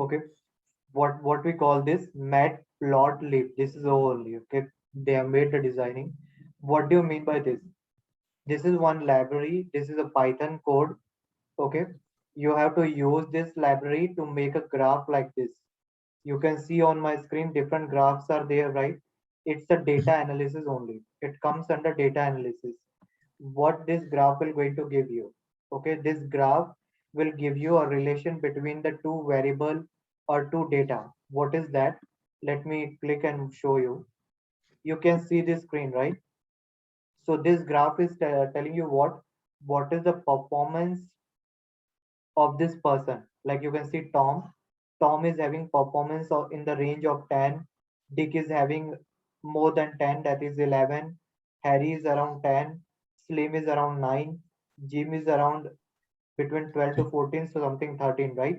Okay, what we call this matplotlib. This is only okay. They have made the designing. What do you mean by this? This is one library. This is a Python code. Okay, you have to use this library to make a graph like this. You can see on my screen different graphs are there, right? It's a data analysis only. It comes under data analysis. What this graph will going to give you? Okay, this graph will give you a relation between the two variable or two data. What is that? Let me click and show you. You can see this screen, right? So this graph is telling you what is the performance of this person. Like you can see Tom is having performance in the range of 10. Dick is having more than 10, that is 11. Harry is around 10. Slim is around 9. Jim is around between 12 to 14, so something 13, right?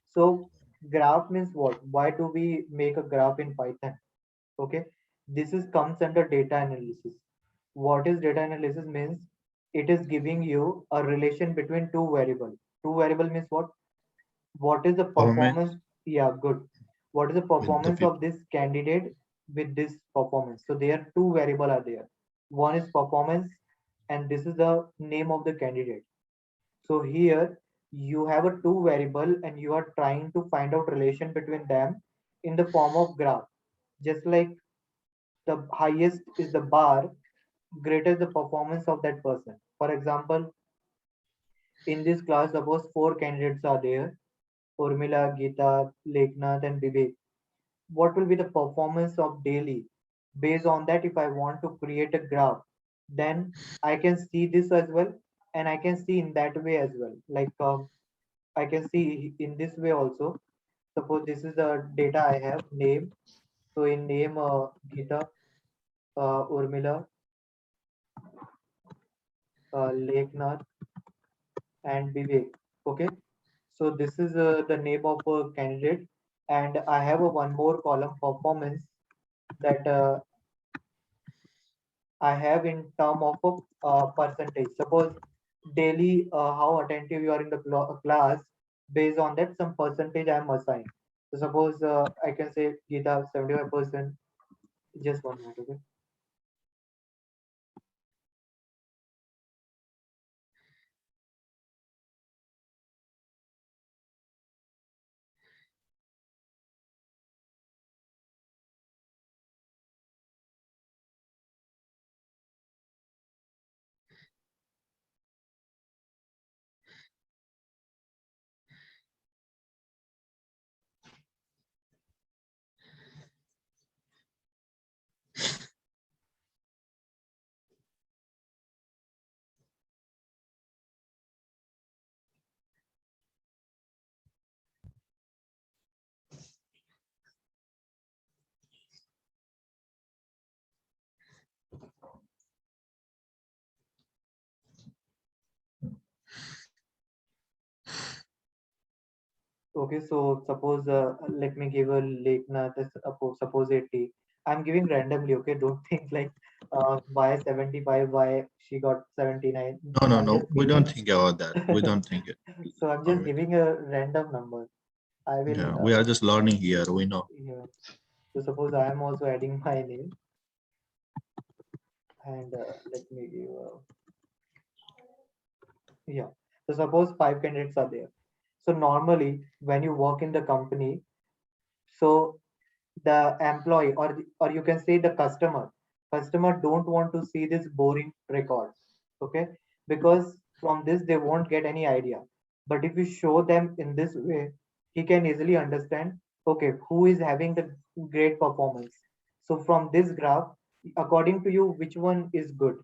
So graph means what? Why do we make a graph in Python? Okay, this is comes under data analysis. What is data analysis means? It is giving you a relation between two variable. Two variable means what is the performance? Performance Yeah, good. What is the with the performance of people. this candidate with this performance? So there are two variable are there. One is performance, and this is the name of the candidate. So here you have a two variable and you are trying to find out relation between them in the form of graph. Just like the highest is the bar, greater the performance of that person. For example, in this class, suppose four candidates are there: Urmila, Geeta, Leknath, and Vivek. What will be the performance of daily? Based on that, if I want to create a graph, then I can see this as well, and I can see in that way as well. Like I can see in this way also. Suppose this is the data I have name. So in name, Geeta, Urmila, Leknath, and Vivek. Okay. So this is the name of a candidate, and I have a one more column performance that I have in term of a percentage. Suppose daily how attentive you are in the class. Based on that, some percentage I am assigned. So suppose I can say Geeta 75%. Just 1 minute, okay? Okay, so suppose let me give a Leknath suppose 80. I'm giving randomly, okay? Don't think like why 75, why she got 79. No, no, I'm no. just We don't giving think about that. We don't think it. so I'm just Of it. giving a random number. I will Yeah, we are just learning here. We know. yeah. So suppose I am also adding my name and let me give yeah. So suppose five candidates are there. So normally when you work in the company, so the employee or you can say the customer don't want to see this boring record, okay? Because from this they won't get any idea. But if you show them in this way, he can easily understand, okay, who is having the great performance. So from this graph, according to you, which one is good?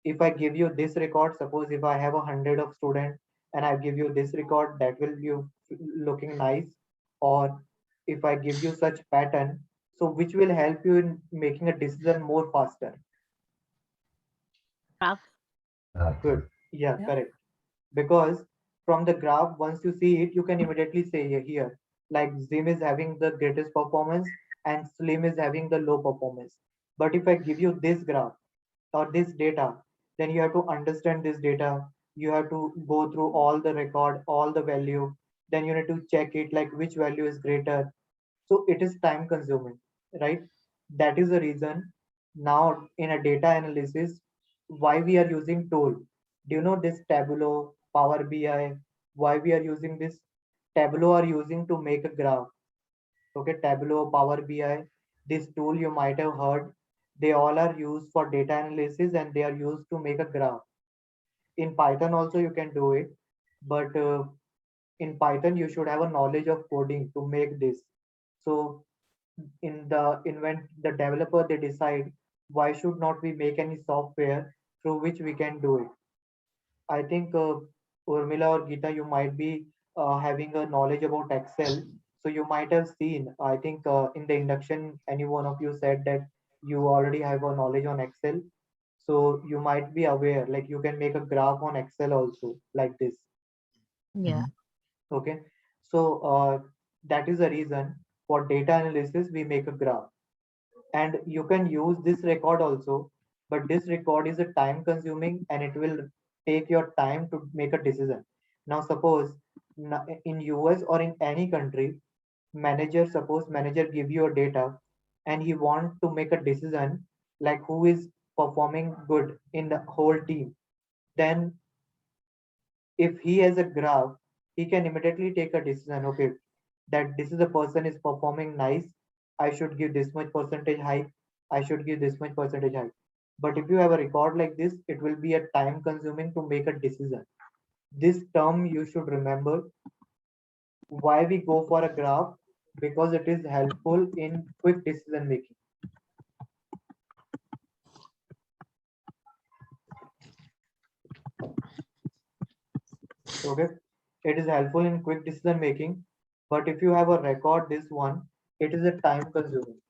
If I give you this record, suppose if I have 100 of student and I give you this record, that will be looking nice. Or if I give you such pattern, so which will help you in making a decision more faster? Graph. Good. Yeah, Yeah. correct. Because from the graph, once you see it, you can immediately say here, like Zim is having the greatest performance and Slim is having the low performance. But if I give you this graph or this data, then you have to understand this data. You have to go through all the record, all the value. then you need to check it like which value is greater. So it is time consuming, right? That is the reason now in a data analysis why we are using tool. Do you know this Tableau, Power BI? Why we are using this? Tableau are using to make a graph. Okay, Tableau, Power BI, this tool you might have heard, they all are used for data analysis and they are used to make a graph. In Python also you can do it, but in Python you should have a knowledge of coding to make this. So in the developer they decide why should not we make any software through which we can do it. I think Urmila or Geeta, you might be having a knowledge about Excel. So you might have seen, I think in the induction, any one of you said that you already have a knowledge on Excel. So you might be aware, like you can make a graph on Excel also, like this. Yeah. Mhm. Okay. So that is the reason for data analysis, we make a graph. And you can use this record also, but this record is a time consuming and it will take your time to make a decision. Now suppose in US or in any country, suppose manager give you a data and he want to make a decision like who is performing good in the whole team. Then if he has a graph, he can immediately take a decision. Okay, that this is a person is performing nice. I should give this much percentage hike. I should give this much percentage hike. But if you have a record like this, it will be a time consuming to make a decision. This term you should remember. Why we go for a graph? Because it is helpful in quick decision making. Okay, it is helpful in quick decision making. But if you have a record, this one, it is a time consuming.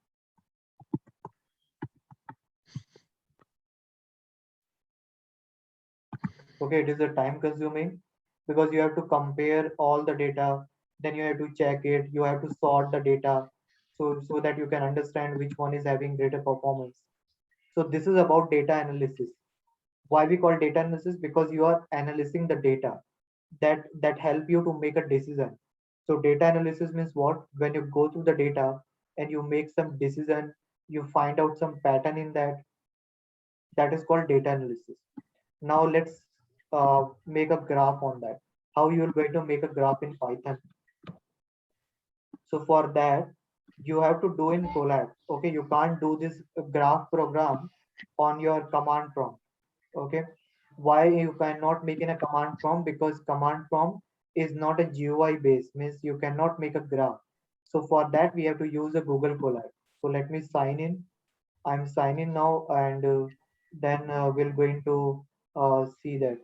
Okay, it is a time consuming because you have to compare all the data, then you have to check it, you have to sort the data so that you can understand which one is having greater performance. So this is about data analysis. Why we call data analysis? Because you are analyzing the data that help you to make a decision. So data analysis means what? When you go through the data and you make some decision, you find out some pattern in that, that is called data analysis. Now let's make a graph on that. How you are going to make a graph in Python? So for that, you have to do in Colab. Okay, you can't do this graph program on your command prompt. Okay, why you cannot make in a command prompt? Because command prompt is not a GUI base, means you cannot make a graph. So for that, we have to use a Google Colab. So let me sign in. I'm signing now, and then we're going to see that.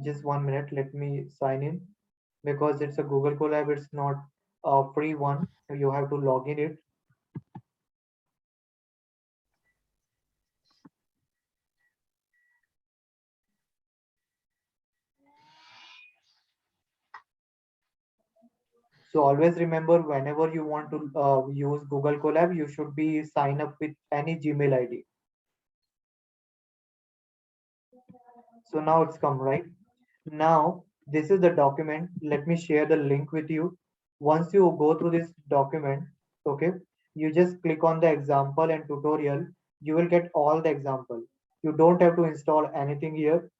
Just 1 minute, let me sign in because it's a Google Colab, it's not a free one. You have to log in it. So always remember whenever you want to use Google Colab, you should be sign up with any Gmail ID. So now it's come, right? Now this is the document. Let me share the link with you. Once you go through this document, okay, you just click on the example and tutorial. You will get all the example. You don't have to install anything here.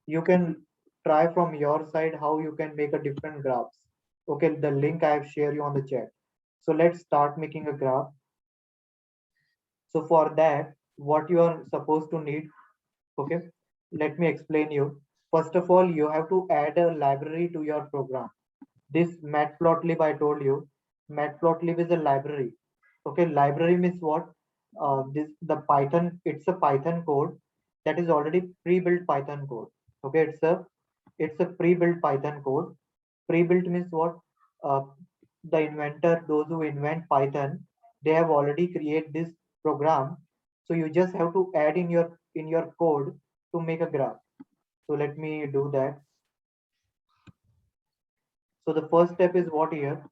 You can try from your side how you can make a different graphs. Okay, the link I have shared you on the chat. So let's start making a graph. So for that, what you are supposed to need, okay, let me explain you. First of all, you have to add a library to your program. This matplotlib I told you, matplotlib is a library. Okay, library means what? This the Python. It's a Python code that is already pre-built Python code. Okay, it's a pre-built Python code. Pre-built means what? Uh, the inventor, those who invent Python, they have already created this program. So you just have to add in your code to make a graph. So let me do that. So the first step is what here?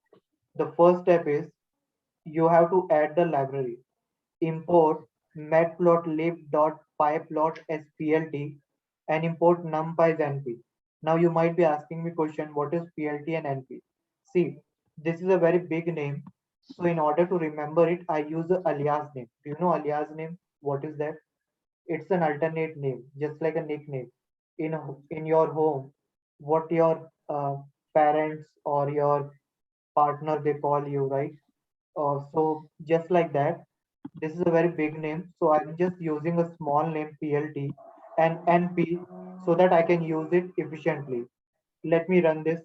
The first step is you have to add the library. Import matplotlib.pyplot.splt and import numpy as np. Now you might be asking me question, what is plt and np? See, this is a very big name. So in order to remember it, I use a alias name. Do you know alias name? What is that? It's an alternate name, just like a nickname. In your home, what your parents or your partner they call you, right? So just like that, this is a very big name. So I'm just using a small name plt and np so that I can use it efficiently. Let me run this.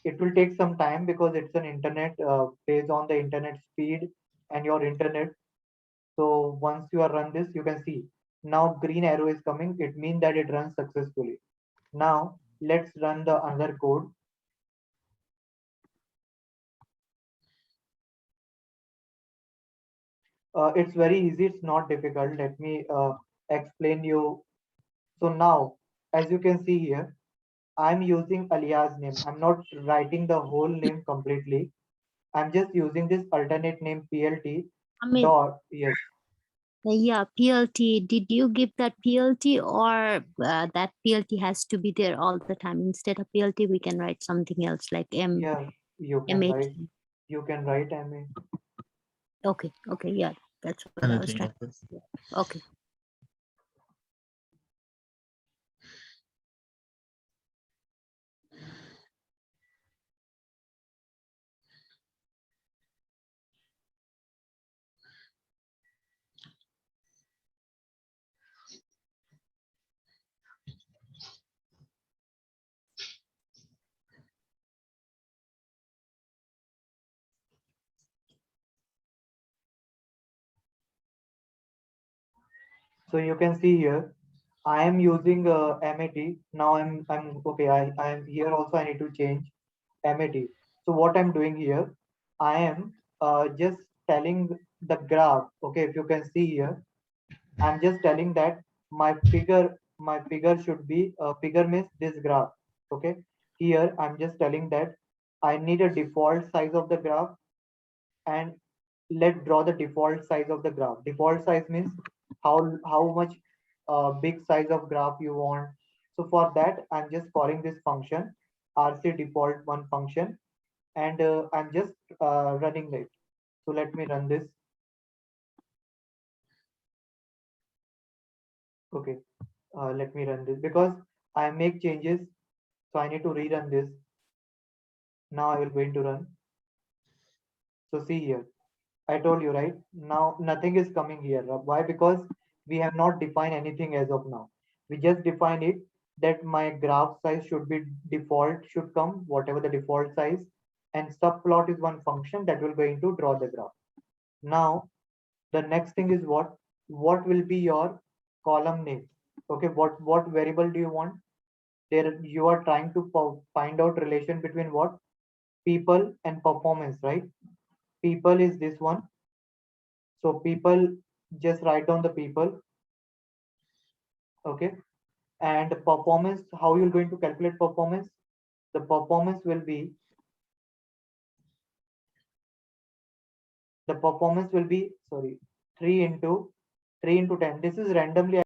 It will take some time because it's an internet based on the internet speed and your internet. So once you are run this, you can see now green arrow is coming. It means that it runs successfully. Now let's run the other code. It's very easy. It's not difficult. Let me explain you. So now, as you can see here, I'm using alias name. I'm not writing the whole name completely. I'm just using this alternate name PLT Amit, dot. Yes. yeah, PLT. Did you give that PLT, or that PLT has to be there all the time? Instead of PLT, we can write something else like Yeah. You can MAT. write. You can write. I mean, Okay, okay, yeah, that's what I was Anything. trying. Okay. Okay. so you can see here. I am using MAT. Now I'm okay. I am here also. I need to change MAT. So what I'm doing here, I am just telling the graph. Okay, if you can see here, I'm just telling that my figure should be figure means this graph. Okay, here I'm just telling that I need a default size of the graph, and let's draw the default size of the graph. Default size means how much big size of graph you want. So for that, I'm just calling this function rc default one function, and I'm just running it. So let me run this. Okay, let me run this because I make changes, so I need to rerun this. Now I will going to run. So see here, I told you, right? Now nothing is coming here. Why? Because we have not defined anything as of now. We just define it that my graph size should be default, should come whatever the default size, and subplot is one function that will going to draw the graph. Now the next thing is what will be your column name? Okay, what variable do you want? There you are trying to find out relation between what? People and performance, right? People is this one. So people, just write down the people. Okay, and performance, how you're going to calculate performance? The performance will be, sorry, 3 into 10. This is randomly